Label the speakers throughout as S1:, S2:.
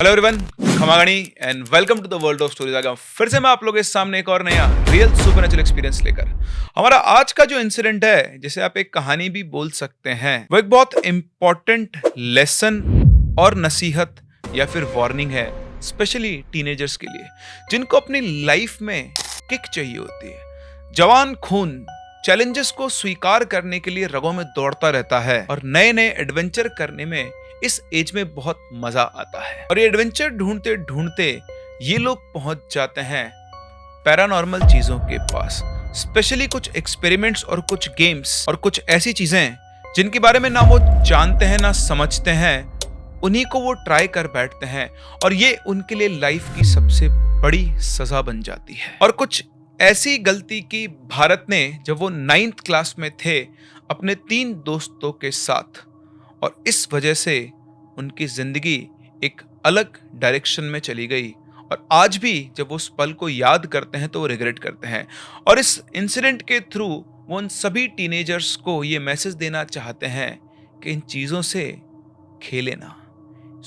S1: Hello everyone, खमागणी and welcome to the world of stories. आ गया फिर से मैं आप लोगों के सामने एक और नया रियल सुपरनैचुरल एक्सपीरियंस लेकर। हमारा आज का जो इंसिडेंट है, जिसे आप एक कहानी भी बोल सकते हैं, वो एक बहुत इंपॉर्टेंट लेसन और नसीहत या फिर वार्निंग है, स्पेशली टीनेजर्स के लिए जिनको अपनी लाइफ में किक चाहिए होती है। जवान खून चैलेंजेस को स्वीकार करने के लिए रगों में दौड़ता रहता है और नए नए एडवेंचर करने में इस एज में बहुत मजा आता है। और ये एडवेंचर ढूंढते ढूंढते ये लोग पहुंच जाते हैं पैरानॉर्मल चीजों के पास, स्पेशली कुछ एक्सपेरिमेंट्स और कुछ गेम्स और कुछ ऐसी चीजें जिनके बारे में ना वो जानते हैं ना समझते हैं, उन्हीं को वो ट्राई कर बैठते हैं और ये उनके लिए लाइफ की सबसे बड़ी सजा बन जाती है। और कुछ ऐसी गलती की भारत ने जब वो 9th क्लास में थे अपने 3 दोस्तों के साथ, और इस वजह से उनकी जिंदगी एक अलग डायरेक्शन में चली गई। और आज भी जब वो उस पल को याद करते हैं तो वो रिग्रेट करते हैं। और इस इंसिडेंट के थ्रू वो उन सभी टीनेजर्स को ये मैसेज देना चाहते हैं कि इन चीज़ों से खेलें ना।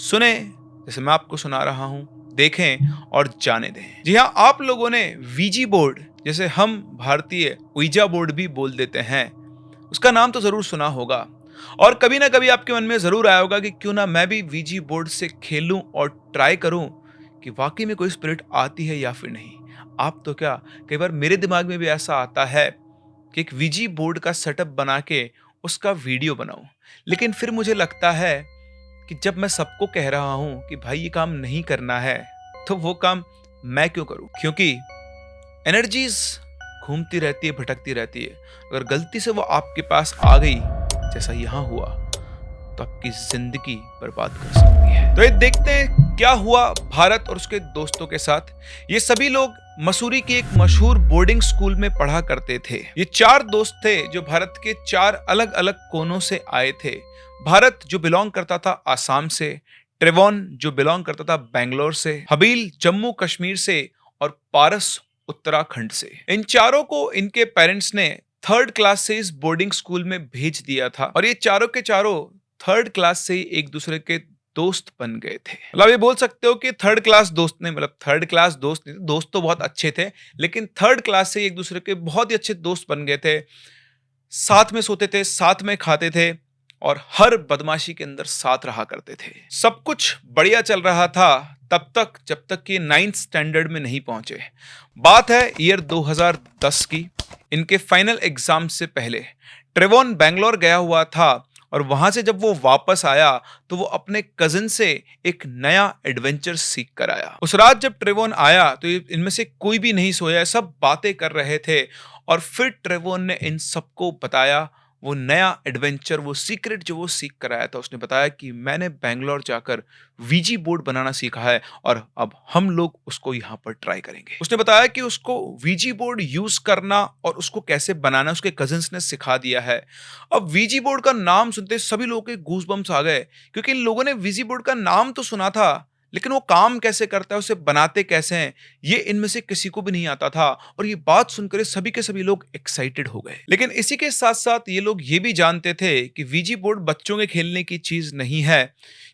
S1: सुने जैसे मैं आपको सुना रहा हूं, देखें और जाने दें। जी हाँ, आप लोगों ने वीजी बोर्ड, जैसे हम भारतीय ouija बोर्ड भी बोल देते हैं, उसका नाम तो जरूर सुना होगा। और कभी ना कभी आपके मन में जरूर आया होगा कि क्यों ना मैं भी वीजी बोर्ड से खेलूं और ट्राई करूं कि वाकई में कोई स्पिरिट आती है या फिर नहीं। आप तो क्या, कई बार मेरे दिमाग में भी ऐसा आता है कि एक वीजी बोर्ड का सेटअप बना के उसका वीडियो बनाऊं, लेकिन फिर मुझे लगता है कि जब मैं सबको कह रहा हूं कि भाई ये काम नहीं करना है, तो वो काम मैं क्यों करूं? क्योंकि एनर्जीज घूमती रहती है, भटकती रहती है। अगर गलती से वो आपके पास आ गई, जैसा यहां हुआ, तो आपकी जिंदगी बर्बाद कर सकती है। तो ये देखते हैं क्या हुआ भारत और उसके दोस्तों के साथ। ये सभी लोग मसूरी के एक मशहूर बोर्डिंग स्कूल में पढ़ा करते थे। ये 4 दोस्त थे जो भारत के 4 अलग अलग कोनों से आए थे। भारत जो बिलोंग करता था आसाम से, ट्रेवॉन जो बिलोंग करता था बेंगलोर से, हबील जम्मू कश्मीर से और पारस उत्तराखंड से। इन चारों को इनके पेरेंट्स ने 3rd क्लास से इस बोर्डिंग स्कूल में भेज दिया था और ये चारों के चारों 3rd क्लास से ही एक दूसरे के दोस्त बन गए थे। मतलब ये बोल सकते हो कि 3rd क्लास दोस्त ने, मतलब 3rd क्लास दोस्त नहीं थे, दोस्त तो बहुत अच्छे थे, लेकिन 3rd क्लास से एक दूसरे के बहुत ही अच्छे दोस्त बन गए थे। साथ में सोते थे, साथ में खाते थे और हर बदमाशी के अंदर साथ रहा करते थे। सब कुछ बढ़िया चल रहा था तब तक जब तक कि 9th स्टैंडर्ड में नहीं पहुंचे। बात है ईयर 2010 की। इनके फाइनल एग्जाम से पहले ट्रेवॉन बेंगलोर गया हुआ था और वहां से जब वो वापस आया तो वो अपने कजिन से एक नया एडवेंचर सीख कर आया। उस रात जब ट्रेवॉन आया तो इनमें से कोई भी नहीं सोया, सब बातें कर रहे थे। और फिर ट्रेवॉन ने इन सबको बताया वो नया एडवेंचर, वो सीक्रेट जो वो सीख कर आया था। उसने बताया कि मैंने बेंगलोर जाकर वीजी बोर्ड बनाना सीखा है और अब हम लोग उसको यहाँ पर ट्राई करेंगे। उसने बताया कि उसको वीजी बोर्ड यूज करना और उसको कैसे बनाना उसके कजिन्स ने सिखा दिया है। अब वीजी बोर्ड का नाम सुनते सभी लोगों के गूज़बम्प्स आ गए, क्योंकि इन लोगों ने वीजी बोर्ड का नाम तो सुना था, लेकिन वो काम कैसे करता है, उसे बनाते कैसे हैं, ये इनमें से किसी को भी नहीं आता था। और ये बात सुनकर सभी के सभी लोग एक्साइटेड हो गए। लेकिन इसी के साथ साथ ये लोग ये भी जानते थे कि वीजी बोर्ड बच्चों के खेलने की चीज नहीं है,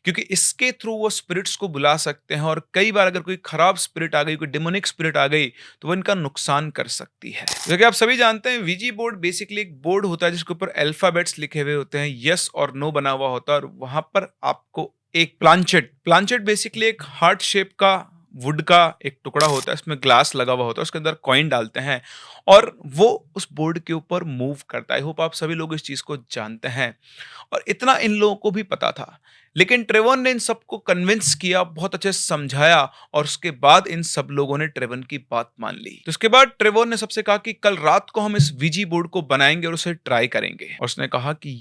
S1: क्योंकि इसके थ्रू वो स्पिरिट्स को बुला सकते हैं और कई बार अगर कोई खराब स्पिरिट आ गई, कोई डेमोनिक स्पिरिट आ गई, तो वो इनका नुकसान कर सकती है। जैसे कि आप सभी जानते हैं, वीजी बोर्ड बेसिकली एक बोर्ड होता है जिसके ऊपर अल्फाबेट्स लिखे हुए होते हैं, यस और नो बना हुआ होता है, और वहां पर आपको एक प्लांचेट बेसिकली एक हार्ट शेप का वुड का एक टुकड़ा होता है, इसमें ग्लास लगा हुआ होता है, उसके अंदर कॉइन डालते हैं और वो उस बोर्ड के ऊपर मूव करता है। आई होप आप सभी लोग इस चीज को जानते हैं और इतना इन लोगों को भी पता था। लेकिन ट्रेवॉन ने इन सबको कन्विंस किया, बहुत अच्छे से समझाया और उसके बाद इन सब लोगों ने ट्रेवॉन की बात मान ली। तो उसके बाद ट्रेवॉन ने सबसे कहा कि कल रात को हम इस वीजी बोर्ड को बनाएंगे और उसे ट्राई करेंगे। और उसने कहा कि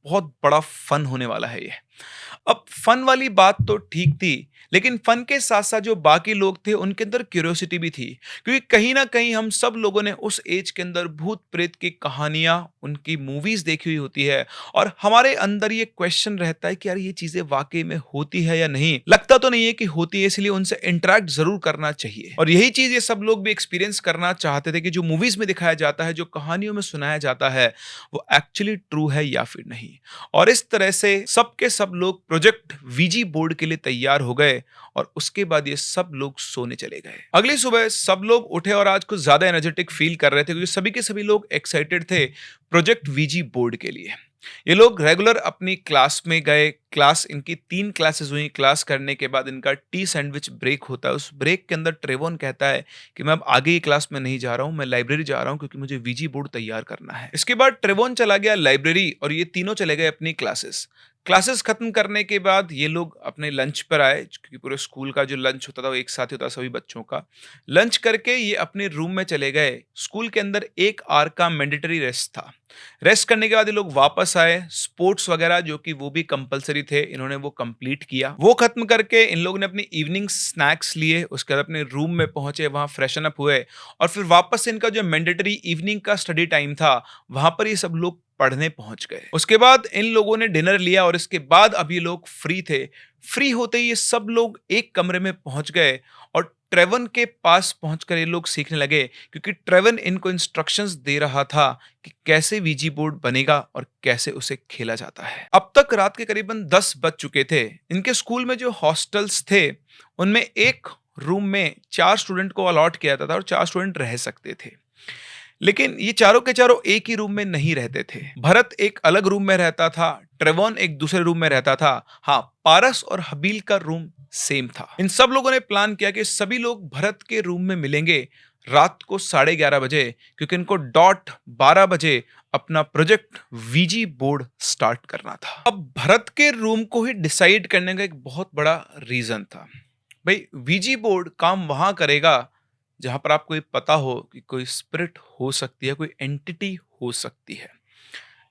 S1: बहुत बड़ा फन होने वाला है ये। अब फन वाली बात तो ठीक थी, लेकिन फन के साथ साथ जो बाकी लोग थे उनके अंदर क्यूरियोसिटी भी थी, क्योंकि कहीं ना कहीं हम सब लोगों ने उस एज के अंदर भूत प्रेत की कहानियां, उनकी मूवीज देखी हुई होती है और हमारे अंदर ये क्वेश्चन रहता है कि यार ये चीजें वाकई में होती है या नहीं। लगता तो नहीं है कि होती है, इसलिए उनसे इंटरेक्ट जरूर करना चाहिए। और यही चीज ये सब लोग भी एक्सपीरियंस करना चाहते थे कि जो मूवीज में दिखाया जाता है, जो कहानियों में सुनाया जाता है, वो एक्चुअली ट्रू है या फिर नहीं। और इस तरह से सब के सब सब लोग प्रोजेक्ट वीजी बोर्ड के लिए तैयार हो गए और उसके बाद ये सब लोग सोने चले गए। अगली सुबह सब लोग उठे और आज कुछ ज्यादा एनर्जेटिक फील कर रहे थे क्योंकि सभी के सभी लोग एक्साइटेड थे प्रोजेक्ट वीजी बोर्ड के लिए। ये लोग रेगुलर अपनी क्लास में गए। क्लास इनकी 3 क्लासेस हुई। क्लास करने के बाद इनका टी सैंडविच ब्रेक होता है। उस ब्रेक के अंदर ट्रेवोन कहता है कि मैं अब आगे की क्लास में नहीं जा रहा हूँ, मैं लाइब्रेरी जा रहा हूँ क्योंकि मुझे वीजी बोर्ड तैयार करना है। इसके बाद ट्रेवोन चला गया लाइब्रेरी और ये तीनों चले गए अपनी क्लासेस। क्लासेस खत्म करने के बाद ये लोग अपने लंच पर आए क्योंकि पूरे स्कूल का जो लंच होता था वो एक साथ ही होता था सभी बच्चों का। लंच करके ये अपने रूम में चले गए। स्कूल के अंदर 1 आवर का मैंडेटरी रेस्ट था। रेस्ट करने के बाद ये लोग वापस आए। स्पोर्ट्स वगैरह जो कि वो भी कंपलसरी थे, इन्होंने वो कंप्लीट किया। वो खत्म करके इन लोगों ने अपनी इवनिंग स्नैक्स लिए। उसके बाद अपने रूम में पहुंचे, वहां फ्रेशन अप हुए और फिर वापस इनका जो मैंडेटरी इवनिंग का स्टडी टाइम था वहां पर ये सब लोग पढ़ने पहुंच गए। उसके बाद इन लोगों ने डिनर लिया और इसके बाद अब ये लोग फ्री थे। फ्री होते ही ये सब लोग एक कमरे में पहुंच गए और ट्रेवन के पास पहुंचकर ये लोग सीखने लगे क्योंकि ट्रेवन इनको इंस्ट्रक्शंस दे रहा था कि कैसे वीजी बोर्ड बनेगा और कैसे उसे खेला जाता है। अब तक रात के करीबन 10 बज चुके थे। इनके स्कूल में जो हॉस्टल्स थे उनमें एक रूम में 4 स्टूडेंट को अलॉट किया जाता था और 4 स्टूडेंट रह सकते थे। लेकिन ये चारों के चारों एक ही रूम में नहीं रहते थे। भरत एक अलग रूम में रहता था, ट्रेवोन एक दूसरे रूम में रहता था। हाँ, पारस और हबील का रूम सेम था। इन सब लोगों ने प्लान किया कि सभी लोग भरत के रूम में मिलेंगे रात को 11:30 बजे क्योंकि इनको डॉट 12 बजे अपना प्रोजेक्ट वीजी बोर्ड स्टार्ट करना था। अब भरत के रूम को ही डिसाइड करने का एक बहुत बड़ा रीजन था। भाई, वीजी बोर्ड काम वहां करेगा जहां पर आपको ये पता हो कि कोई स्पिरिट हो सकती है, कोई एंटिटी हो सकती है।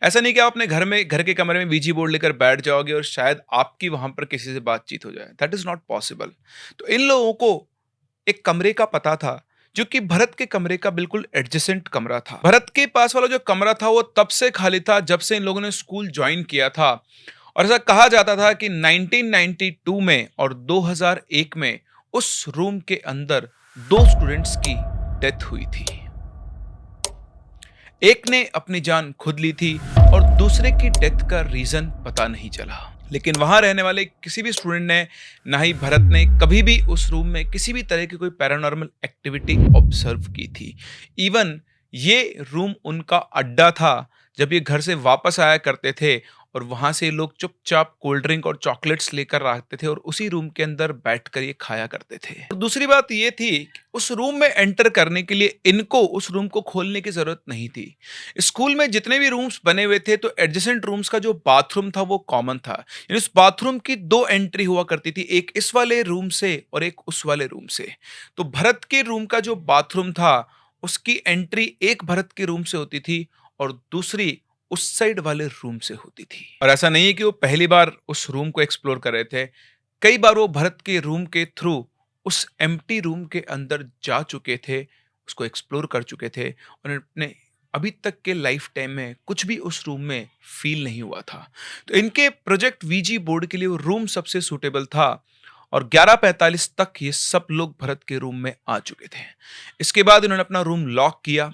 S1: ऐसा नहीं कि आप अपने घर के कमरे में वीजी बोर्ड लेकर बैठ जाओगे और शायद आपकी वहां पर किसी से बातचीत हो जाए। That is not possible. तो इन लोगों को एक कमरे का पता था जो कि भरत के कमरे का बिल्कुल एडजेसेंट कमरा था। भरत के पास वाला जो कमरा था वो तब से खाली था जब से इन लोगों ने स्कूल ज्वाइन किया था और ऐसा कहा जाता था कि 1992 में और 2001 में उस रूम के अंदर 2 स्टूडेंट्स की डेथ हुई थी। एक ने अपनी जान खुद ली थी और दूसरे की डेथ का रीजन पता नहीं चला। लेकिन वहां रहने वाले किसी भी स्टूडेंट ने, ना ही भरत ने कभी भी उस रूम में किसी भी तरह की कोई पैरानॉर्मल एक्टिविटी ऑब्जर्व की थी। इवन ये रूम उनका अड्डा था। जब ये घर से वापस आया करते थे और वहां से लोग चुपचाप कोल्ड ड्रिंक और चॉकलेट्स लेकर आते थे और उसी रूम के अंदर बैठकर ये खाया करते थे। और दूसरी बात ये थी कि उस रूम में एंटर करने के लिए इनको उस रूम को खोलने की जरूरत नहीं थी। स्कूल में जितने भी रूम्स बने हुए थे तो एडजेसेंट रूम्स का जो बाथरूम था वो कॉमन था। यानी उस बाथरूम की 2 एंट्री हुआ करती थी, एक इस वाले रूम से और एक उस वाले रूम से। तो भरत के रूम का जो बाथरूम था उसकी एंट्री एक भरत के रूम से होती थी और दूसरी उस साइड वाले रूम से होती थी। और ऐसा नहीं है कि वो पहली बार उस रूम को एक्सप्लोर कर रहे थे। कई बार वो भरत के रूम के थ्रू उस एम्प्टी रूम के अंदर जा चुके थे, उसको एक्सप्लोर कर चुके थे और अपने अभी तक के लाइफ टाइम में कुछ भी उस रूम में फील नहीं हुआ था। तो इनके प्रोजेक्ट वीजी बोर्ड के लिए वो रूम सबसे सूटेबल था और 11:45 तक ये सब लोग भरत के रूम में आ चुके थे। इसके बाद इन्होंने अपना रूम लॉक किया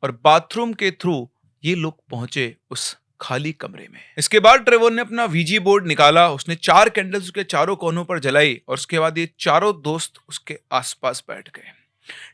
S1: और बाथरूम के थ्रू ये लोग पहुंचे उस खाली कमरे में। इसके बाद ट्रेवोन ने अपना वीजी बोर्ड निकाला। उसने 4 कैंडल्स उसके चारों कोनों पर जलाई और उसके बाद ये चारों दोस्त उसके आसपास बैठ गए।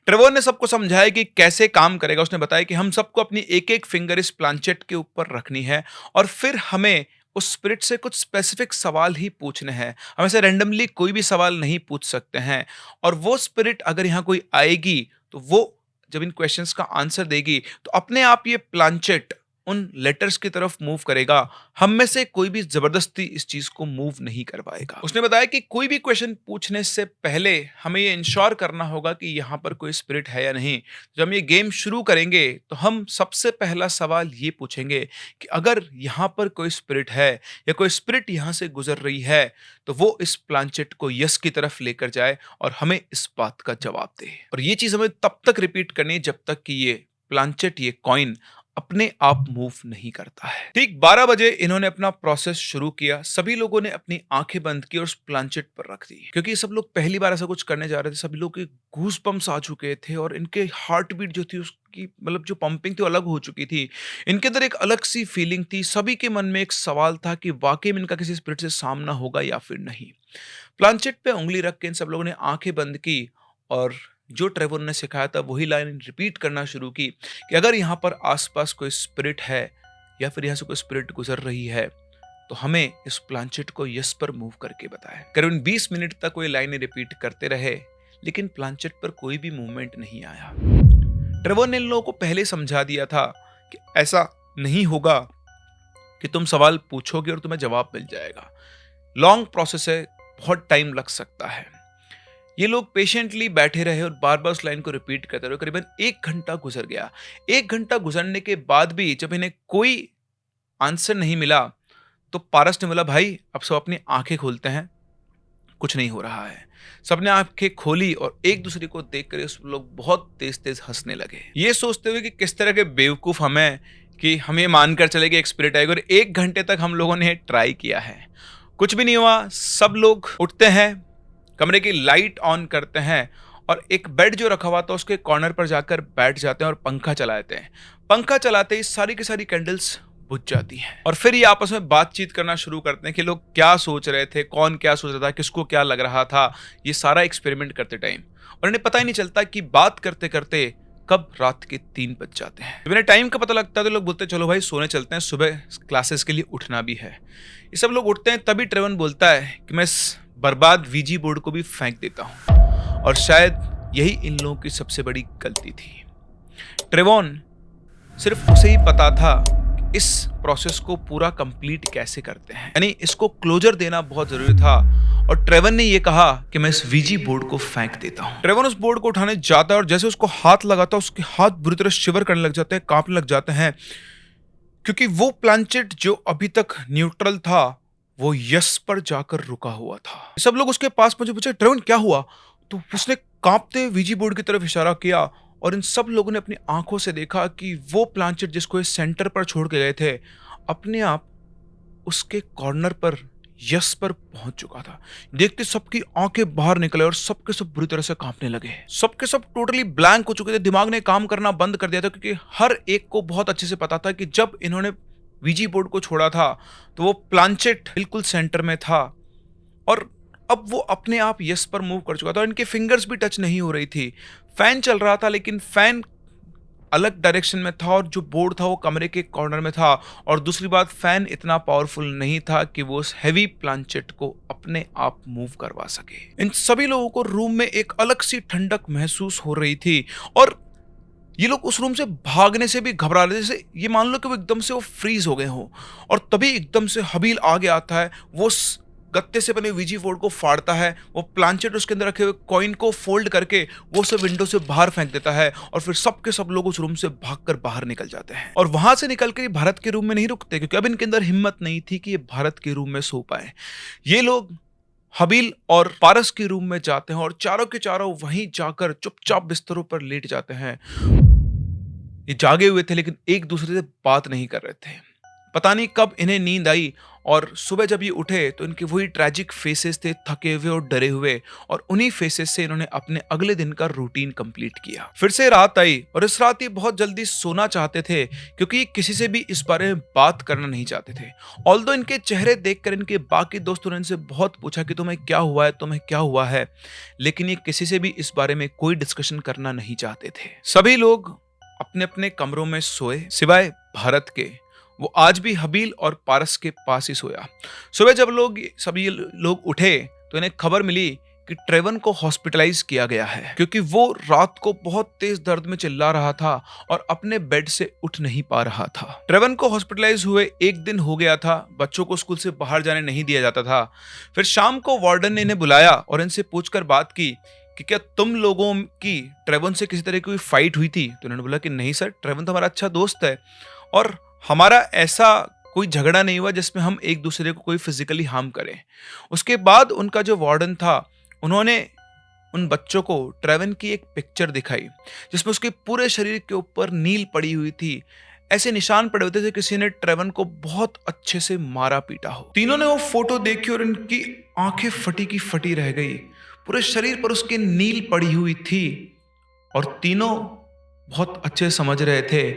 S1: ट्रेवोन ने सबको समझाया कि कैसे काम करेगा। उसने बताया कि हम सबको अपनी एक-एक फिंगर इस प्लांचेट के ऊपर रखनी है और फिर हमें उस स्पिरिट से कुछ स्पेसिफिक सवाल ही पूछने हैं। हम ऐसे रैंडमली कोई भी सवाल नहीं पूछ सकते हैं और वो स्पिरिट अगर यहाँ कोई आएगी तो वो जब इन क्वेश्चंस का आंसर देगी तो अपने आप ये प्लांचेट उन लेटर्स की तरफ मूव करेगा। हम में से कोई भी जबरदस्ती इस चीज को मूव नहीं कर पाएगा। उसने बताया कि कोई भी क्वेश्चन पूछने से पहले हमें ये इंश्योर करना होगा कि यहाँ पर कोई स्पिरिट है या नहीं। जब हम ये गेम शुरू करेंगे तो हम सबसे पहला सवाल ये पूछेंगे कि अगर यहाँ पर कोई स्पिरिट है या कोई स्पिरिट यहाँ से गुजर रही है तो वो इस प्लांचेट को यस की तरफ लेकर जाए और हमें इस बात का जवाब दे। और ये चीज हमें तब तक रिपीट करनी है जब तक कि ये प्लांचेट, ये कॉइन अपने आप मूव नहीं करता है। ठीक 12 बजे इन्होंने अपना प्रोसेस शुरू किया। सभी लोगों ने अपनी आंखें बंद की और उस प्लांचेट पर रख दी, क्योंकि सब लोग पहली बार ऐसा कुछ करने जा रहे थे। सभी लोग के गूज बम्स आ चुके थे और इनके हार्ट बीट जो थी उसकी मतलब जो पंपिंग थी अलग हो चुकी थी। इनके अंदर एक अलग सी फीलिंग थी। सभी के मन में एक सवाल था कि वाकई में इनका किसी स्पिरिट से सामना होगा या फिर नहीं। प्लांचेट पे उंगली रख के इन सब लोगों ने आंखें बंद की और जो ट्रेवर ने सिखाया था वही लाइन रिपीट करना शुरू की कि अगर यहाँ पर आसपास कोई स्पिरिट है या फिर यहाँ से कोई स्पिरिट गुजर रही है तो हमें इस प्लांचेट को यस पर मूव करके बताएं। करीबन 20 मिनट तक कोई लाइनें रिपीट करते रहे, लेकिन प्लांचेट पर कोई भी मूवमेंट नहीं आया। ट्रेवर ने इन लोगों को पहले समझा दिया था कि ऐसा नहीं होगा कि तुम सवाल पूछोगे और तुम्हें जवाब मिल जाएगा। लॉन्ग प्रोसेस है, बहुत टाइम लग सकता है। ये लोग पेशेंटली बैठे रहे और बार बार उस लाइन को रिपीट करते रहे। करीबन 1 घंटा गुजर गया। 1 घंटा गुजरने के बाद भी जब इन्हें कोई आंसर नहीं मिला तो पारस ने बोला, भाई अब सब अपनी आंखें खोलते हैं, कुछ नहीं हो रहा है। सबने आंखें खोली और एक दूसरे को देखकर उस लोग बहुत तेज तेज हंसने लगे, ये सोचते हुए कि किस तरह के बेवकूफ हम हैं कि हम ये मानकर चले कि एक स्पिरिट आएगा। और 1 घंटे तक हम लोगों ने ट्राई किया है, कुछ भी नहीं हुआ। सब लोग उठते हैं, कमरे की लाइट ऑन करते हैं और एक बेड जो रखा हुआ था उसके कॉर्नर पर जाकर बैठ जाते हैं और पंखा चलाते हैं। पंखा चलाते ही सारी की सारी कैंडल्स बुझ जाती हैं और फिर ये आपस में बातचीत करना शुरू करते हैं कि लोग क्या सोच रहे थे, कौन क्या सोच रहा था, किसको क्या लग रहा था। ये सारा एक्सपेरिमेंट करते टाइम और इन्हें पता ही नहीं चलता कि बात करते करते कब रात के 3 बज जाते हैं। जब इन्हें टाइम का पता लगता है तो लोग बोलते हैं चलो भाई सोने चलते हैं, सुबह क्लासेस के लिए उठना भी है। ये सब लोग उठते हैं, तभी ट्रेवन बोलता है कि मैं इस बर्बाद वीजी बोर्ड को भी फेंक देता हूं। और शायद यही इन लोगों की सबसे बड़ी गलती थी। ट्रेवॉन सिर्फ उसे ही पता था कि इस प्रोसेस को पूरा कंप्लीट कैसे करते हैं, यानी इसको क्लोजर देना बहुत जरूरी था। और ट्रेवन ने यह कहा कि मैं इस वीजी बोर्ड को फेंक देता हूं। ट्रेवन उस बोर्ड को उठाने जाता है और जैसे उसको हाथ लगाता है उसके हाथ बुरी तरह शिवर करने लग जाते हैं, कांपने लग जाते हैं, क्योंकि वो प्लांचेट जो अभी तक न्यूट्रल था वो यस पर जाकर रुका हुआ था। सब लोग उसके पास पहुंचे, पूछे ट्रेवन क्या हुआ? तो उसने कांपते वीजी बोर्ड की तरफ इशारा किया और इन सब लोगों ने अपनी आंखों से देखा कि वो प्लांचेट जिसको इस सेंटर पर छोड़ के गए थे अपने आप उसके कॉर्नर पर यस पर पहुंच चुका था। देखते सबकी आंखें बाहर निकले और सबके सब बुरी तरह से कांपने लगे। सबके सब टोटली ब्लैंक हो चुके थे, दिमाग ने काम करना बंद कर दिया था, क्योंकि हर एक को बहुत अच्छे से पता था कि जब इन्होंने वीजी बोर्ड को छोड़ा था तो वो प्लांचेट बिल्कुल सेंटर में था और अब वो अपने आप यस पर मूव कर चुका था और इनके फिंगर्स भी टच नहीं हो रही थी। फैन चल रहा था लेकिन फैन अलग डायरेक्शन में था और जो बोर्ड था वो कमरे के कॉर्नर में था। और दूसरी बात, फैन इतना पावरफुल नहीं था कि वो उस हैवी प्लांचेट को अपने आप मूव करवा सके। इन सभी लोगों को रूम में एक अलग सी ठंडक महसूस हो रही थी और ये लोग उस रूम से भागने से भी घबरा रहे थे। जैसे ये मान लो कि वो एकदम से वो फ्रीज हो गए हो और तभी एकदम से हबील आगे आता है, वो गत्ते से बने वीजी बोर्ड को फाड़ता है, वो प्लांचेट उसके अंदर रखे हुए कॉइन को फोल्ड करके वो सब विंडो से बाहर फेंक देता है और फिर सबके सब लोग उस रूम से भागकर बाहर निकल जाते हैं। और वहां से निकलकर ये भारत के रूम में नहीं रुकते, क्योंकि अब इनके अंदर हिम्मत नहीं थी कि ये भारत के रूम में सो पाए। ये लोग हबील और पारस के रूम में जाते हैं और चारों के चारों वहीं जाकर चुपचाप बिस्तरों पर लेट जाते हैं। ये जागे हुए थे लेकिन एक दूसरे से बात नहीं कर रहे थे। पता नहीं कब इन्हें नींद आई और सुबह जब ये उठे तो इनके वही ट्रैजिक फेसेस थे, थके हुए और डरे हुए, और उन्हीं फेसेस से इन्होंने अपने अगले दिन का रूटीन कंप्लीट किया। फिर से रात आई और इस रात ये बहुत जल्दी सोना चाहते थे, क्योंकि किसी से भी इस बारे में बात करना नहीं चाहते थे। ऑल्दो इनके चेहरे देखकर इनके बाकी दोस्तों ने इनसे बहुत पूछा कि तुम्हें क्या हुआ है, तुम्हें क्या हुआ है, लेकिन ये किसी से भी इस बारे में कोई डिस्कशन करना नहीं चाहते थे। सभी लोग अपने अपने कमरों में सोए, सिवाय भारत के। वो आज भी हबील और पारस के पास ही सोया। सुबह जब सभी लोग उठे तो इन्हें खबर मिली कि ट्रेवन को हॉस्पिटलाइज किया गया है, क्योंकि वो रात को बहुत तेज दर्द में चिल्ला रहा था और अपने बेड से उठ नहीं पा रहा था। ट्रेवन को हॉस्पिटलाइज हुए 1 दिन हो गया था। बच्चों को स्कूल से बाहर जाने नहीं दिया जाता था। फिर शाम को वार्डन ने इन्हें बुलाया और इनसे पूछकर बात की कि क्या तुम लोगों की ट्रेवन से किसी तरह की कोई फाइट हुई थी? तो उन्होंने बोला कि नहीं सर, ट्रेवन तो हमारा अच्छा दोस्त है और हमारा ऐसा कोई झगड़ा नहीं हुआ जिसमें हम एक दूसरे को कोई फिजिकली हार्म करें। उसके बाद उनका जो वार्डन था उन्होंने उन बच्चों को ट्रेवन की एक पिक्चर दिखाई जिसमें उसके पूरे शरीर के ऊपर नील पड़ी हुई थी। ऐसे निशान पड़े होते थे किसी ने ट्रेवन को बहुत अच्छे से मारा पीटा हो। तीनों ने वो फोटो देखी और इनकी आंखें फटी की फटी रह गई। पूरे शरीर पर उसकी नील पड़ी हुई थी और तीनों बहुत अच्छे समझ रहे थे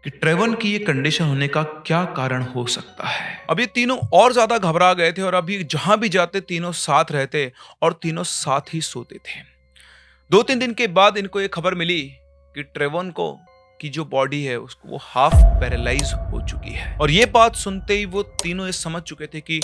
S1: कि ट्रेवन की ये कंडीशन होने का क्या कारण हो सकता है। अब ये तीनों और ज्यादा घबरा गए थे और अभी जहां भी जाते तीनों साथ रहते और तीनों साथ ही सोते थे। 2-3 दिन के बाद इनको ये खबर मिली कि ट्रेवन को की जो बॉडी है उसको वो हाफ पैरालाइज हो चुकी है। और ये बात सुनते ही वो तीनों ये समझ चुके थे कि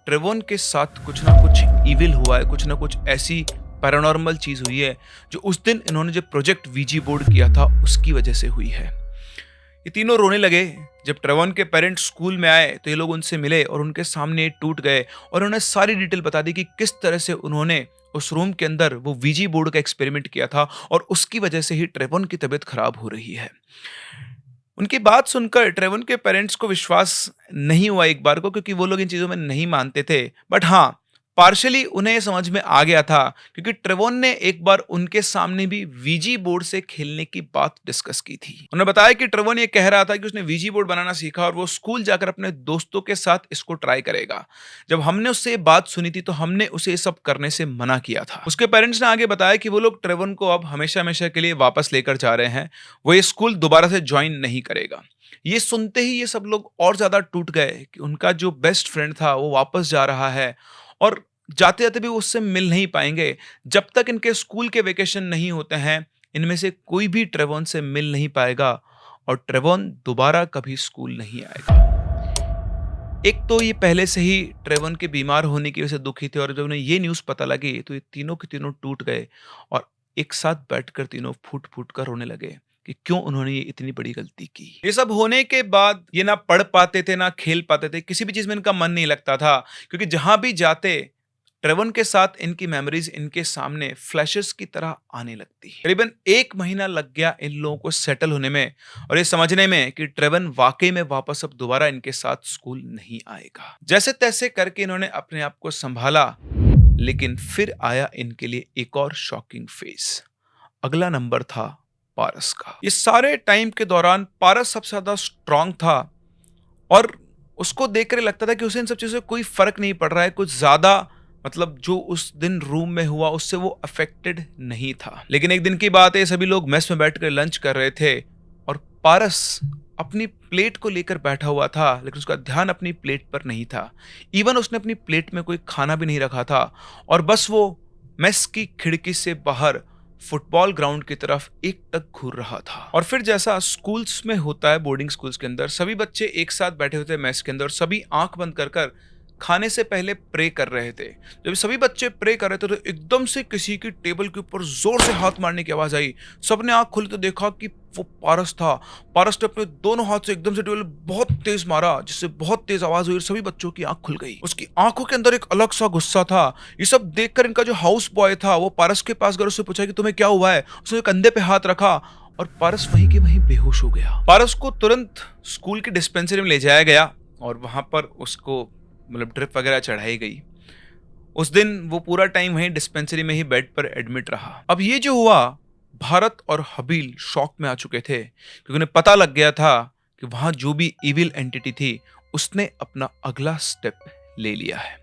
S1: ट्रेवन के साथ कुछ ना कुछ इविल हुआ है, कुछ ना कुछ ऐसी पैरानॉर्मल चीज हुई है जो उस दिन इन्होंने जो प्रोजेक्ट वीजी बोर्ड किया था उसकी वजह से हुई है। ये तीनों रोने लगे। जब ट्रेवन के पेरेंट्स स्कूल में आए तो ये लोग उनसे मिले और उनके सामने टूट गए और उन्हें सारी डिटेल बता दी कि किस तरह से उन्होंने उस रूम के अंदर वो वीजी बोर्ड का एक्सपेरिमेंट किया था और उसकी वजह से ही ट्रेवन की तबीयत खराब हो रही है। उनकी बात सुनकर ट्रेवन के पेरेंट्स को विश्वास नहीं हुआ एक बार को, क्योंकि वो लोग इन चीजों में नहीं मानते थे। बट हाँ, पार्शली उन्हें समझ में आ गया था क्योंकि ट्रेवन ने एक बार उनके सामने भी वीजी बोर्ड से खेलने की बात डिस्कस की थी। उन्होंने बताया कि ट्रेवन ये कह रहा था कि उसने वीजी बोर्ड बनाना सीखा और वो स्कूल जाकर अपने दोस्तों के साथ इसको ट्राई करेगा। जब हमने उससे ये बात सुनी थी तो हमने उसे ये सब करने से मना किया था। उसके पेरेंट्स ने आगे बताया कि वो लोग ट्रेवन को अब हमेशा हमेशा के लिए वापस लेकर जा रहे हैं, वो ये स्कूल दोबारा से ज्वाइन नहीं करेगा। ये सुनते ही ये सब लोग और ज्यादा टूट गए कि उनका जो बेस्ट फ्रेंड था वो वापस जा रहा है और जाते जाते भी उससे मिल नहीं पाएंगे। जब तक इनके स्कूल के वेकेशन नहीं होते हैं इनमें से कोई भी ट्रेवन से मिल नहीं पाएगा और ट्रेवन दोबारा कभी स्कूल नहीं आएगा। एक तो ये पहले से ही ट्रेवन के बीमार होने की वजह से दुखी थे और जब उन्हें ये न्यूज़ पता लगी तो ये तीनों के तीनों टूट गए और एक साथ बैठकर तीनों फूट फूट कर रोने लगे कि क्यों उन्होंने ये इतनी बड़ी गलती की। ये सब होने के बाद ये ना पढ़ पाते थे ना खेल पाते थे, किसी भी चीज में इनका मन नहीं लगता था क्योंकि जहां भी जाते ट्रेवन के साथ इनकी मेमोरीज इनके सामने फ्लैशेस की तरह आने लगती है। करीबन 1 महीना लग गया इन लोगों को सेटल होने में और ये समझने में कि ट्रेवन वाकई में वापस अब दोबारा इनके साथ स्कूल नहीं आएगा। जैसे तैसे करके इन्होंने अपने आप को संभाला, लेकिन फिर आया इनके लिए एक और शॉकिंग फेज। अगला नंबर था पारस का। इस सारे टाइम के दौरान पारस सबसे ज्यादा स्ट्रांग था और उसको देखकर लगता था कि उसे इन सब चीजों से कोई फर्क नहीं पड़ रहा है, कुछ ज्यादा मतलब जो उस दिन रूम में हुआ उससे वो अफेक्टेड नहीं था। लेकिन एक दिन की बात है, सभी लोग मेस में बैठकर लंच कर रहे थे और पारस अपनी प्लेट को लेकर बैठा हुआ था, लेकिन उसका ध्यान अपनी प्लेट पर नहीं था। इवन उसने अपनी प्लेट में कोई खाना भी नहीं रखा था और बस वो मेस की खिड़की से बाहर फुटबॉल ग्राउंड की तरफ एकटक घूर रहा था। और फिर जैसा स्कूल्स में होता है, बोर्डिंग स्कूल्स के अंदर सभी बच्चे एक साथ बैठे होते हैं मेस के अंदर, सभी आंख बंद कर खाने से पहले प्रे कर रहे थे। जब सभी बच्चे प्रे कर रहे थे तो एकदम से किसी की टेबल के ऊपर जोर से हाथ मारने की आवाज आई। सबने आंख खोली तो देखा कि वो पारस था। पारस ने अपने दोनों हाथ से एकदम से टेबल बहुत तेज मारा, जिससे बहुत तेज आवाज हुई और सभी बच्चों की आंख खुल गई। उसकी आंखों के अंदर एक अलग सा गुस्सा था। ये सब देखकर इनका जो हाउस बॉय था वो पारस के पास गया, उससे पूछा कि तुम्हें क्या हुआ है। उसने कंधे पे हाथ रखा और पारस वहीं के वहीं बेहोश हो गया। पारस को तुरंत स्कूल की डिस्पेंसरी में ले जाया गया और वहां पर उसको मतलब ड्रिप वगैरह चढ़ाई गई। उस दिन वो पूरा टाइम वहीं डिस्पेंसरी में ही बेड पर एडमिट रहा। अब ये जो हुआ, भारत और हबील शॉक में आ चुके थे क्योंकि उन्हें पता लग गया था कि वहां जो भी इविल एंटिटी थी उसने अपना अगला स्टेप ले लिया है।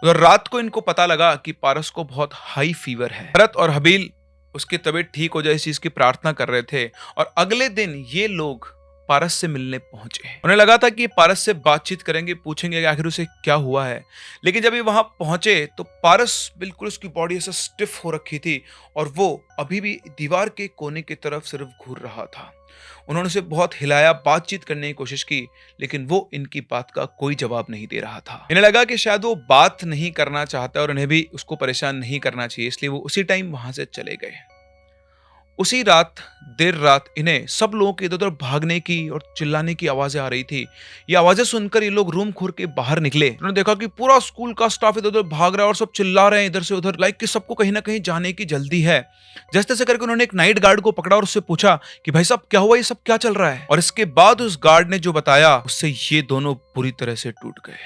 S1: उधर रात को इनको पता लगा कि पारस को बहुत हाई फीवर है। भारत और हबील उसकी तबीयत ठीक हो जाए इस चीज की प्रार्थना कर रहे थे और अगले दिन ये लोग पारस से मिलने पहुंचे। उन्हें लगा था कि पारस से बातचीत करेंगे, पूछेंगे कि आखिर उसे क्या हुआ है। लेकिन जब ये वहां पहुंचे तो पारस बिल्कुल उसकी बॉडी ऐसा स्टिफ हो रखी थी और वो अभी भी दीवार के कोने की तरफ सिर्फ घूर रहा था। उन्होंने उसे बहुत हिलाया, बातचीत करने की कोशिश की, लेकिन वो इनकी बात का कोई जवाब नहीं दे रहा था। इन्हें लगा कि शायद वो बात नहीं करना चाहता और उन्हें भी उसको परेशान नहीं करना चाहिए, इसलिए वो उसी टाइम वहां से चले गए। उसी रात देर रात इन्हें सब लोगों के इधर उधर भागने की और चिल्लाने की आवाजें आ रही थी। ये आवाजें सुनकर ये लोग रूम खोल के बाहर निकले। उन्होंने देखा कि पूरा स्कूल का स्टाफ इधर उधर भाग रहा है और सब चिल्ला रहे हैं इधर से उधर, लाइक कि सबको कहीं ना कहीं जाने की जल्दी है। जैसे तैसे करके उन्होंने एक नाइट गार्ड को पकड़ा और उससे पूछा कि भाई साहब क्या हुआ, ये सब क्या चल रहा है। और इसके बाद उस गार्ड ने जो बताया उससे ये दोनों बुरी तरह से टूट गए।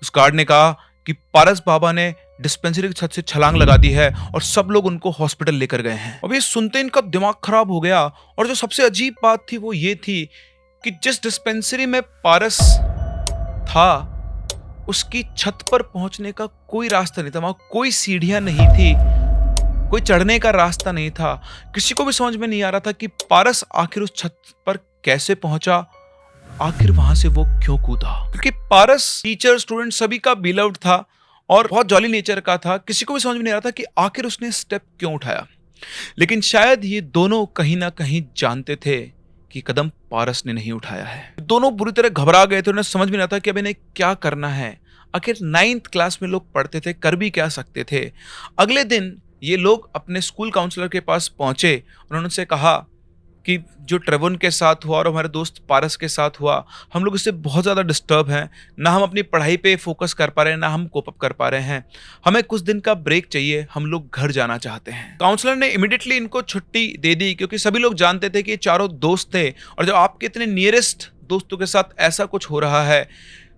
S1: उस गार्ड ने कहा कि पारस बाबा ने डिस्पेंसरी की छत से छलांग लगा दी है और सब लोग उनको हॉस्पिटल लेकर गए हैं। अब ये सुनते इनका दिमाग खराब हो गया और जो सबसे अजीब बात थी वो ये थी कि जिस डिस्पेंसरी में पारस था उसकी छत पर पहुंचने का कोई रास्ता नहीं था, वहां कोई सीढ़ियां नहीं थी, कोई चढ़ने का रास्ता नहीं था। किसी को भी समझ में नहीं आ रहा था कि पारस आखिर उस छत पर कैसे पहुंचा, आखिर वहां से वो क्यों कूदा। क्योंकि पारस टीचर स्टूडेंट सभी का बिलव्ड था और बहुत जॉली नेचर का था। किसी को भी समझ में नहीं आ रहा था कि आखिर उसने स्टेप क्यों उठाया। लेकिन शायद ये दोनों कहीं ना कहीं जानते थे कि कदम पारस ने नहीं उठाया है। दोनों बुरी तरह घबरा गए थे, उन्हें समझ में नहीं आता कि अब इन्हें क्या करना है। आखिर 9th क्लास में लोग पढ़ते थे, कर भी क्या सकते थे। अगले दिन ये लोग अपने स्कूल काउंसलर के पास पहुंचे। उन्होंने उनसे कहा कि जो ट्रेवन के साथ हुआ और हमारे दोस्त पारस के साथ हुआ, हम लोग इससे बहुत ज़्यादा डिस्टर्ब हैं। ना हम अपनी पढ़ाई पे फोकस कर पा रहे हैं, ना हम कोप अप कर पा रहे हैं। हमें कुछ दिन का ब्रेक चाहिए, हम लोग घर जाना चाहते हैं। काउंसलर ने इमिडिएटली इनको छुट्टी दे दी, क्योंकि सभी लोग जानते थे कि ये चारों दोस्त थे और जब आपके इतने नियरेस्ट दोस्तों के साथ ऐसा कुछ हो रहा है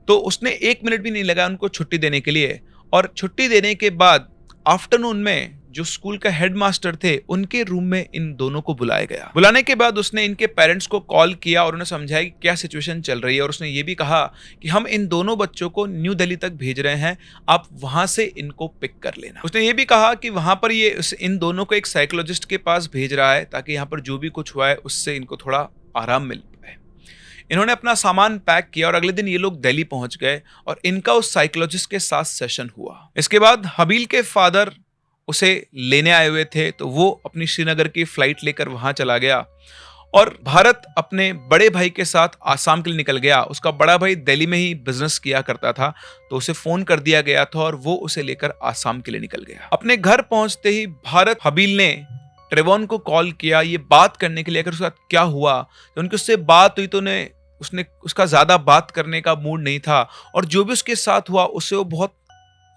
S1: तो उसने 1 मिनट भी नहीं लगा उनको छुट्टी देने के लिए। और छुट्टी देने के बाद आफ्टरनून में जो स्कूल का हेडमास्टर थे उनके रूम में इन दोनों को बुलाया गया। बुलाने के बाद उसने इनके पेरेंट्स को कॉल किया और उन्हें समझाया कि क्या सिचुएशन चल रही है। और उसने ये भी कहा कि हम इन दोनों बच्चों को न्यू दिल्ली तक भेज रहे हैं, आप वहां से इनको पिक कर लेना। उसने ये भी कहा कि वहां पर ये इन दोनों को एक साइकोलॉजिस्ट के पास भेज रहा है ताकि यहाँ पर जो भी कुछ हुआ है उससे इनको थोड़ा आराम मिल पाए। इन्होंने अपना सामान पैक किया और अगले दिन ये लोग दिल्ली पहुंच गए और इनका उस साइकोलॉजिस्ट के साथ सेशन हुआ। इसके बाद हबील के फादर उसे लेने आए हुए थे, तो वो अपनी श्रीनगर की फ्लाइट लेकर वहां चला गया और भारत अपने बड़े भाई के साथ आसाम के लिए निकल गया। उसका बड़ा भाई दिल्ली में ही बिजनेस किया करता था, तो उसे फोन कर दिया गया था और वो उसे लेकर आसाम के लिए निकल गया। अपने घर पहुंचते ही भारत हबील ने ट्रेवॉन को कॉल किया ये बात करने के लिए अगर उसके साथ क्या हुआ। तो उनकी उससे बात हुई तो उसने उसका ज्यादा बात करने का मूड नहीं था और जो भी उसके साथ हुआ उससे वो बहुत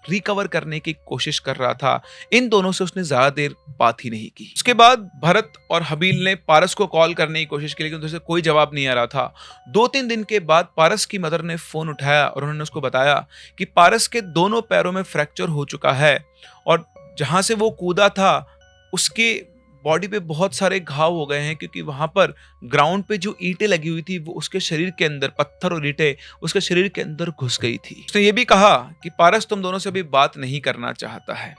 S1: रिकवर करने की कोशिश कर रहा था। इन दोनों से उसने ज्यादा देर बात ही नहीं की। उसके बाद भरत और हबील ने पारस को कॉल करने की कोशिश की, लेकिन उनसे कोई जवाब नहीं आ रहा था। 2-3 दिन के बाद पारस की मदर ने फोन उठाया और उन्होंने उसको बताया कि पारस के दोनों पैरों में फ्रैक्चर हो चुका है और जहां से वो कूदा था उसके बॉडी पे बहुत सारे घाव हो गए हैं, क्योंकि वहां पर ग्राउंड पे जो ईंटें लगी हुई थी वो उसके शरीर के अंदर, पत्थर और ईंटें उसके शरीर के अंदर घुस गई थी। उसने ये भी कहा कि पारस तुम दोनों से अभी बात नहीं करना चाहता है।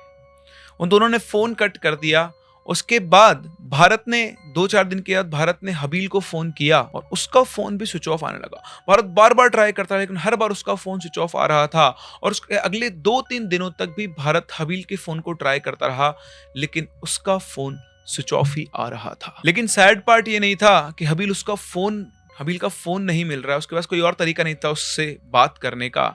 S1: उन दोनों ने फोन कट कर दिया। उसके बाद भारत ने 2-4 दिन के बाद भारत ने हबील को फोन किया और उसका फोन भी स्विच ऑफ आने लगा। भारत बार बार ट्राई करता, लेकिन हर बार उसका फोन स्विच ऑफ आ रहा था और उसके अगले 2-3 दिनों तक भी भारत हबील के फोन को ट्राई करता रहा, लेकिन उसका फोन स्विच ऑफ ही आ रहा था। लेकिन सैड पार्ट ये नहीं था कि हबील का फोन नहीं मिल रहा है, उसके पास कोई और तरीका नहीं था उससे बात करने का।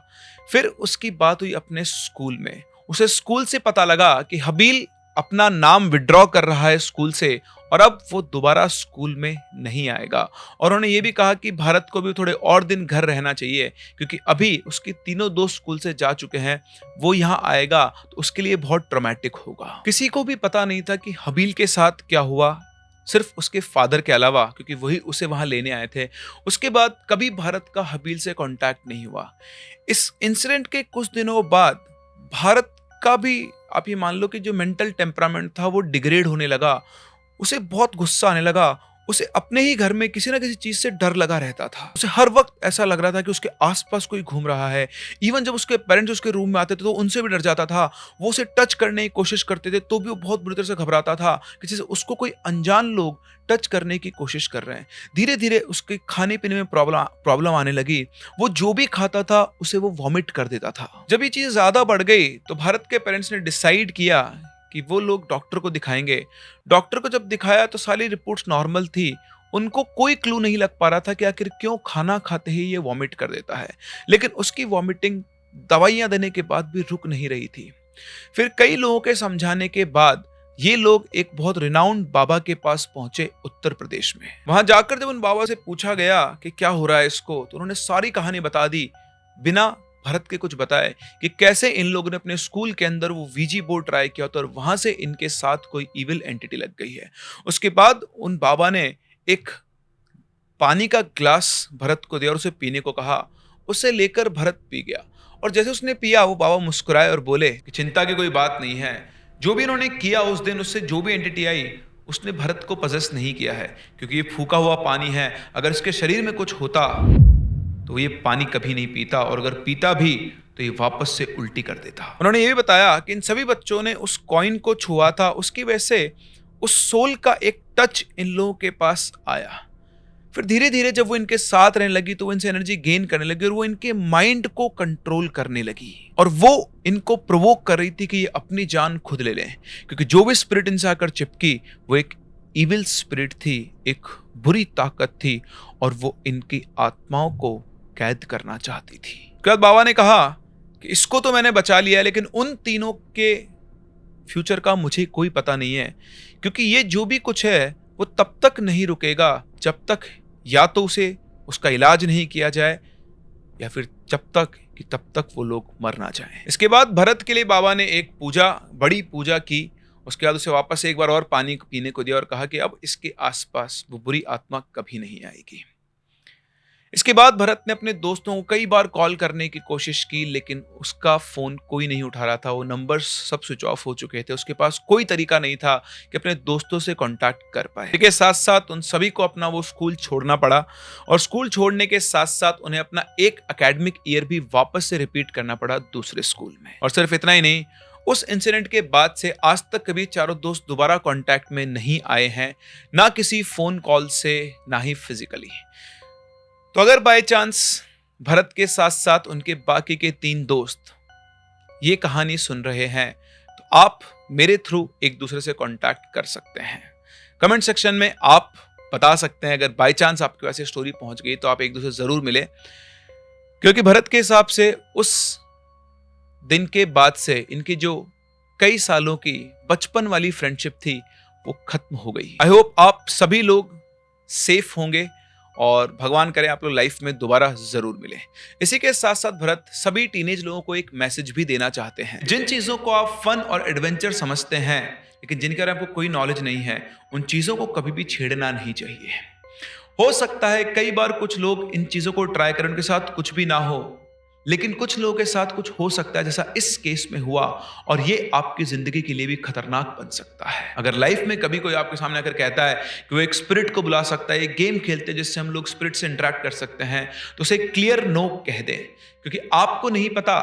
S1: फिर उसकी बात हुई अपने स्कूल में। उसे स्कूल से पता लगा कि हबील अपना नाम विड्रॉ कर रहा है स्कूल से और अब वो दोबारा स्कूल में नहीं आएगा। और उन्होंने ये भी कहा कि भारत को भी थोड़े और दिन घर रहना चाहिए, क्योंकि अभी उसके तीनों दोस्त स्कूल से जा चुके हैं, वो यहाँ आएगा तो उसके लिए बहुत ट्रॉमेटिक होगा। किसी को भी पता नहीं था कि हबील के साथ क्या हुआ, सिर्फ उसके फादर के अलावा, क्योंकि वही उसे वहां लेने आए थे। उसके बाद कभी भारत का हबील से कांटेक्ट नहीं हुआ। इस इंसिडेंट के कुछ दिनों बाद भारत का भी, आप ये मान लो कि जो मेंटल टेम्परामेंट था वो डिग्रेड होने लगा। उसे बहुत गुस्सा आने लगा। उसे अपने ही घर में किसी ना किसी चीज से डर लगा रहता था। उसे हर वक्त ऐसा लग रहा था कि उसके आसपास कोई घूम रहा है। इवन जब उसके पेरेंट्स उसके रूम में आते थे तो उनसे भी डर जाता था। वो उसे टच करने की कोशिश करते थे तो भी वो बहुत बुरी तरह से घबराता था कि जैसे उसको कोई अनजान लोग टच करने की कोशिश कर रहे हैं। धीरे धीरे उसके खाने पीने में प्रॉब्लम आने लगी। वो जो भी खाता था उसे वो वॉमिट कर देता था। जब ये चीज ज्यादा बढ़ गई तो भारत के पेरेंट्स ने डिसाइड किया कि वो लोग डॉक्टर को दिखाएंगे। डॉक्टर को जब दिखाया तो सारी रिपोर्ट्स नॉर्मल थी। उनको कोई क्लू नहीं लग पा रहा था कि आखिर क्यों खाना खाते ही ये वॉमिट कर देता है, लेकिन उसकी वॉमिटिंग दवाइयां देने के बाद भी रुक नहीं रही थी। फिर कई लोगों के समझाने के बाद ये लोग एक बहुत रिनाउंड बाबा के पास पहुंचे उत्तर प्रदेश में। वहां जाकर जब उन बाबा से पूछा गया कि क्या हो रहा है इसको, तो उन्होंने सारी कहानी बता दी बिना भारत के कुछ बताए कि कैसे इन लोगों ने अपने स्कूल के अंदर वो वीजी बोर्ड ट्राई किया था और वहां से इनके साथ कोई इविल एंटिटी लग गई है। उसके बाद उन बाबा ने एक पानी का ग्लास भरत को दिया और उसे पीने को कहा। उसे लेकर भरत पी गया और जैसे उसने पिया वो बाबा मुस्कुराए और बोले कि चिंता की कोई बात नहीं है। जो भी इन्होंने किया उस दिन, उससे जो भी एंटिटी आई उसने भरत को पजेस नहीं किया है, क्योंकि ये फूका हुआ पानी है। अगर इसके शरीर में कुछ होता तो ये पानी कभी नहीं पीता, और अगर पीता भी तो ये वापस से उल्टी कर देता। उन्होंने ये भी बताया कि इन सभी बच्चों ने उस कॉइन को छुआ था, उसकी वजह से उस सोल का एक टच इन लोगों के पास आया। फिर धीरे धीरे जब वो इनके साथ रहने लगी तो वो इनसे एनर्जी गेन करने लगी, और वो इनके माइंड को कंट्रोल करने लगी, और वो इनको प्रोवोक कर रही थी कि ये अपनी जान खुद ले लें, क्योंकि जो भी स्पिरिट इनसे आकर चिपकी वो एक इविल स्पिरिट थी, एक बुरी ताकत थी, और वो इनकी आत्माओं को कैद करना चाहती थी। उसके बाद बाबा ने कहा कि इसको तो मैंने बचा लिया, लेकिन उन तीनों के फ्यूचर का मुझे कोई पता नहीं है, क्योंकि ये जो भी कुछ है वो तब तक नहीं रुकेगा जब तक या तो उसे उसका इलाज नहीं किया जाए, या फिर तब तक वो लोग मर ना जाएं। इसके बाद भरत के लिए बाबा ने एक बड़ी पूजा की। उसके बाद उसे वापस एक बार और पानी पीने को दिया और कहा कि अब इसके आसपास वो बुरी आत्मा कभी नहीं आएगी। इसके बाद भरत ने अपने दोस्तों को कई बार कॉल करने की कोशिश की, लेकिन उसका फोन कोई नहीं उठा रहा था। वो नंबर्स सब स्विच ऑफ हो चुके थे। उसके पास कोई तरीका नहीं था कि अपने दोस्तों से कांटेक्ट कर पाए। इसके साथ साथ उन सभी को अपना वो स्कूल छोड़ना पड़ा, और स्कूल छोड़ने के साथ साथ उन्हें अपना एक एकेडमिक ईयर भी वापस से रिपीट करना पड़ा दूसरे स्कूल में। और सिर्फ इतना ही नहीं, उस इंसिडेंट के बाद से आज तक कभी चारों दोस्त दोबारा कांटेक्ट में नहीं आए हैं, ना किसी फोन कॉल से, ना ही फिजिकली। तो अगर बाय चांस भरत के साथ साथ उनके बाकी के 3 दोस्त ये कहानी सुन रहे हैं, तो आप मेरे थ्रू एक दूसरे से कांटेक्ट कर सकते हैं। कमेंट सेक्शन में आप बता सकते हैं, अगर बाय चांस आपके पास ये स्टोरी पहुंच गई तो आप एक दूसरे जरूर मिले, क्योंकि भरत के हिसाब से उस दिन के बाद से इनकी जो कई सालों की बचपन वाली फ्रेंडशिप थी वो खत्म हो गई। आई होप आप सभी लोग सेफ होंगे, और भगवान करे आप लोग लाइफ में दोबारा जरूर मिले। इसी के साथ साथ भरत सभी टीनेज लोगों को एक मैसेज भी देना चाहते हैं। जिन चीजों को आप फन और एडवेंचर समझते हैं, लेकिन जिनके बारे में आपको कोई नॉलेज नहीं है, उन चीजों को कभी भी छेड़ना नहीं चाहिए। हो सकता है कई बार कुछ लोग इन चीजों को ट्राई करें, उनके साथ कुछ भी ना हो, लेकिन कुछ लोगों के साथ कुछ हो सकता है, जैसा इस केस में हुआ, और ये आपकी जिंदगी के लिए भी खतरनाक बन सकता है। अगर लाइफ में कभी कोई आपके सामने आकर कहता है कि वो एक स्पिरिट को बुला सकता है, एक गेम खेलते हैं जिससे हम लोग स्पिरिट से इंटरेक्ट कर सकते हैं, तो उसे क्लियर नो कह दें, क्योंकि आपको नहीं पता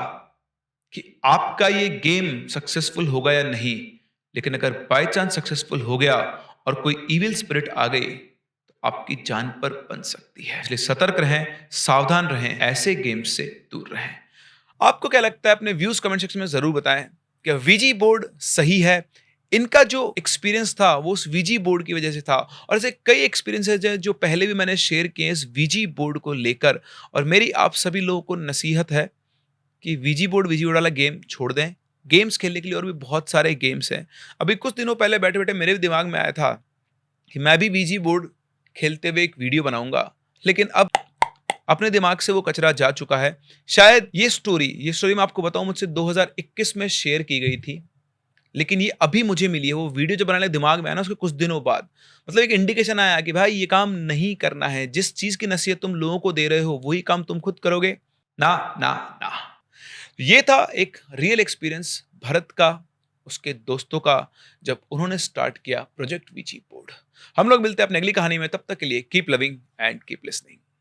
S1: कि आपका ये गेम सक्सेसफुल होगा या नहीं। लेकिन अगर बाय चांस सक्सेसफुल हो गया और कोई इविल स्पिरिट आ गई, आपकी जान पर बन सकती है। इसलिए सतर्क रहें, सावधान रहें, ऐसे गेम्स से दूर रहें। आपको क्या लगता है? अपने व्यूज कमेंट सेक्शन में जरूर बताएं। क्या वीजी बोर्ड सही है? इनका जो एक्सपीरियंस था वो उस वीजी बोर्ड की वजह से था, और ऐसे कई एक्सपीरियंसेस हैं जो पहले भी मैंने शेयर किए इस वीजी बोर्ड को लेकर। और मेरी आप सभी लोगों को नसीहत है कि वीजी बोर्ड वाला गेम छोड़ दें। गेम्स खेलने के लिए और भी बहुत सारे गेम्स हैं। अभी कुछ दिनों पहले बैठे बैठे मेरे भी दिमाग में आया था कि मैं भी वीजी बोर्ड खेलते हुए एक वीडियो बनाऊंगा, लेकिन अब अपने दिमाग से वो कचरा जा चुका है। शायद ये स्टोरी मैं आपको बताऊं, मुझसे 2021 में शेयर की गई थी, लेकिन ये अभी मुझे मिली है। वो वीडियो जो बनाने दिमाग में आया ना, उसके कुछ दिनों बाद मतलब एक इंडिकेशन आया कि भाई ये काम नहीं करना है। जिस चीज की नसीहत तुम लोगों को दे रहे हो वही काम तुम खुद करोगे ना ना ना। ये था एक रियल एक्सपीरियंस भरत का, उसके दोस्तों का, जब उन्होंने स्टार्ट किया प्रोजेक्ट वीजी बोर्ड। हम लोग मिलते हैं अपनी अगली कहानी में, तब तक के लिए keep loving and keep listening.